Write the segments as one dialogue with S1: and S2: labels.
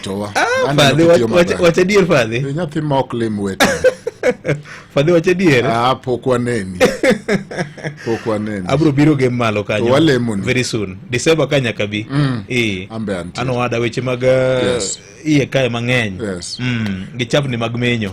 S1: oritowa.
S2: Wacha dier Fadhi.
S1: Nyathi mok lim wete.
S2: Fadhi wacha dier.
S1: Pok waneni.
S2: Abro biro game malo kanyo.
S1: Walemoni.
S2: Very soon. December kanya kabi.
S1: Ambe anti.
S2: Ano wada weche mag iye kae mang'eny.
S1: Yes.
S2: Gichapni mag menyo.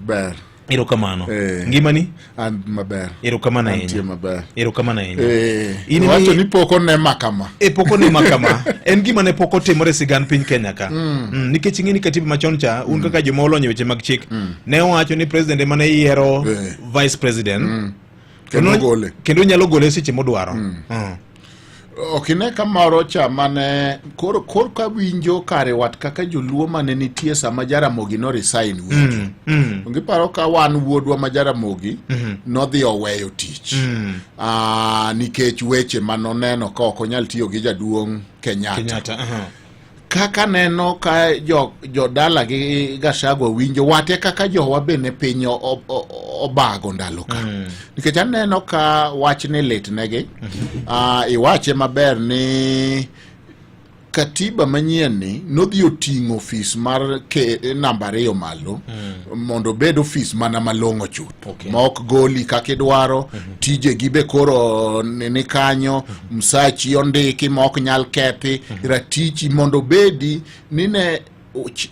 S1: Ber.
S2: Erokamano. Ngimani?
S1: And maber.
S2: Erokamano ahinya.
S1: Antie maber.
S2: Erokamano ahinya.
S1: Wacho ni poko ne makama.
S2: Poko ne makama. En gima ne poko timore sigand piny Kenya ka. Nikech ing'eni katiba machon cha, un kaka joma olony weche mag chik, ne owacho ni president ema ne yiero vice president. Kendo nyalo gole seche modwaro.
S1: Okine kamoro cha mane kor ka winjo kare wat kaka joluo mane nitie sama Jaramogi no resign winjo. Ngiparo ka wan wuodwa ma Jaramogi nodhi oweyo tich. Nikech weche manoneno ka ok onyal tiyo gi jaduong' Kenyatta. Kaka neno ka jodala gi Gachagua winjo wate kaka jowa bene piny obago ndalo ka. Nikech aneno ka wachne lit negi. Iwache maber ni katiba manyien ni nodhi oting'o ofis mar namba 2 malo mondo bed ofis mana malong'o chuth. Ma ok goli kaka idwaro, tije gi be koro ni kanyo, msachi ondiki ma ok nyal kethi, ratichi mondo bedi nine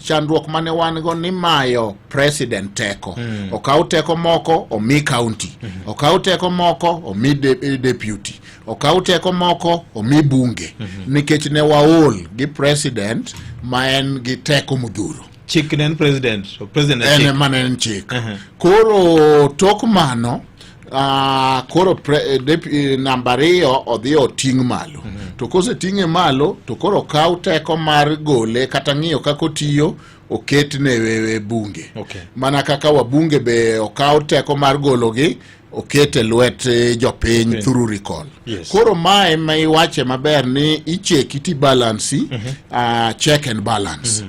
S1: chandruok mane wan go ni mayo president teko. Okaw teko moko omi county, okaw teko moko omi deputy, okaw teko moko omi bunge. Nikech ne waol gi president ma en gi teko modhuro.
S2: Chik nen president
S1: ene manen chik. Koro tok mano koro namba 2 odhi oting' malo. To kose ting'e malo to koro kaw teko mar gole kata ng'iyo kako tiyo oket ne bunge. Mana kaka wabunge be okaw teko mar gologi okete lwet jopiny through recall. Koro mae ma iwache maber ni icheki ti balance, check and balance.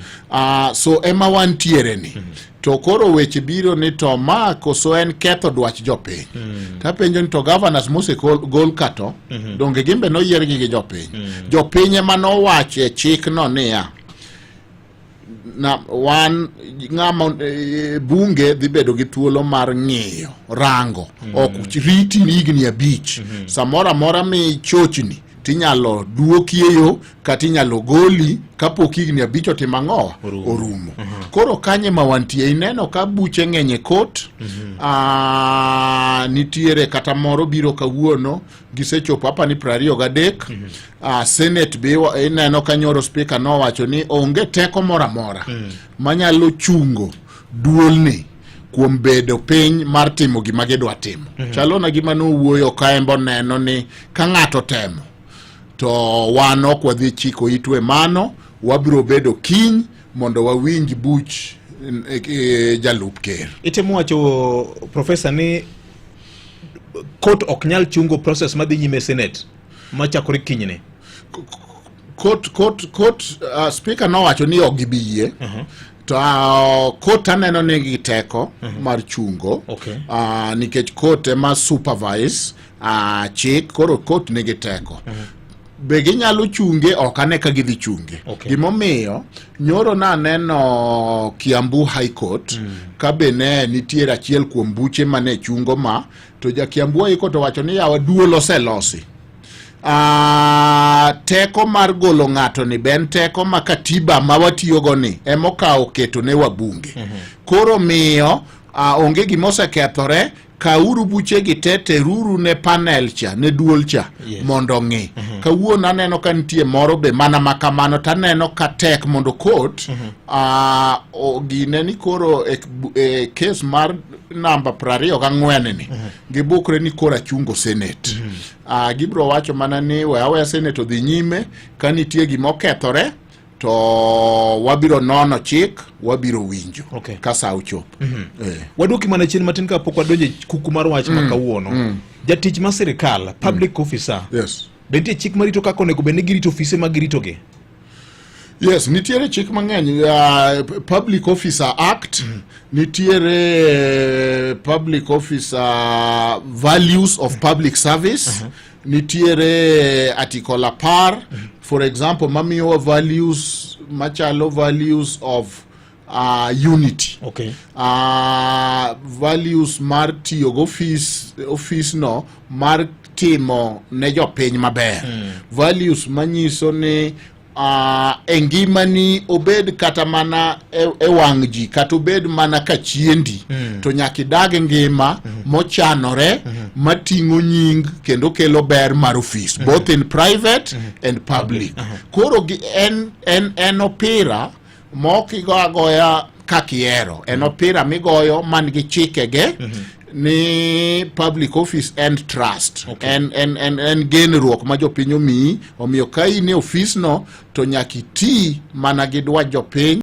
S1: So ema wantiere ni. To koro weche biro ni to ma koso en ketho dwach jopiny. Tapenjo ni to governors mose gol kato, donge gimbe no yiergi gi jopiny. Jopiny ema no wache chik no niya. Na wan ng'ama bunge dhi bedo gi thuolo mar ng'iyo rango ok riti ni higni 5 samora mora mi chochni tinyalo duokieyo kata inyalo goli kapok higni 5 otimang'owa orumo. Koro kanye ma wantie ineno ka buche ng'enye kot. Nitiere kata moro biro kawuono gisechopo hapa ni 23. Senate be ineno ka nyoro speaker no wacho ni onge teko mora mora manyalo chungo duolni kuom bedo piny mar timo gima gidwa timo. Chalo na gima no wuoyo kaembo neno ni ka ng'ato temo to wan ok wadhi chiko itwe mano, wabiro bedo kiny mondo wawinj buch jalup ker.
S2: Itemo wacho professor ni court ok nyal chungo process madhi nyime Senate machakore kinyne.
S1: Court speaker no wacho ni ok gibiyie. To court aneno ni giteko mar chungo. Nikech court ema supervise chik, koro court ni giteko. Be ginyalo chunge ok ane ka gidhi chunge. Gimomiyo nyoro na neno Kiambu High Court ka bene nitiere achiel kuom buche mane chungo ma to ja Kiambu High Court wacho ni yawa duol oselosi. Teko mar golo ng'ato ni ben teko ma katiba ma watiyogo ni emokawo keto ne wabunge. Koro miyo onge gimose kethore kauru buche gi tete ruru ne panel cha ne duol cha mondo ng'i. Kawuono aneno ka nitie moro be mana makamano taneno ka tek mondo court gine ni koro case mar namba 24 ni gibukre ni kora chungo Senate. Gibro wacho mana ni wewe Senate odhi nyime ka nitie gimokethore to wabiro nono chik, wabiro winjo ka sa ochopo.
S2: Waduoki mana chien matin ka pok wadonje kuku mar wach makawuono. Jatich ma sirikal, public officer. Nitie chik marito kaka onego bed ni girito ofise ma giritoge.
S1: Yes, nitiere chik mang'eny. Public Officer Act, nitiere Public Officer Values of Public Service, nitiere article 10 for example mamiyo values machalo values of unity,
S2: okay,
S1: values mar tiyo go office no mar timo ne jopiny maber, values manyiso ni engimani obed kata mana e wang' ji kata obed mana kachiendi to nyaka idag ngima mochanore mating'o nying kendo kelo ber mar office both in private and public. Koro en opira mok igo agoya kakiero, en opira migoyo man gi chikege ni public office and trust, en genruok ma jopiny omiyo ka in e office no to nyaka iti mana gi dwa jopiny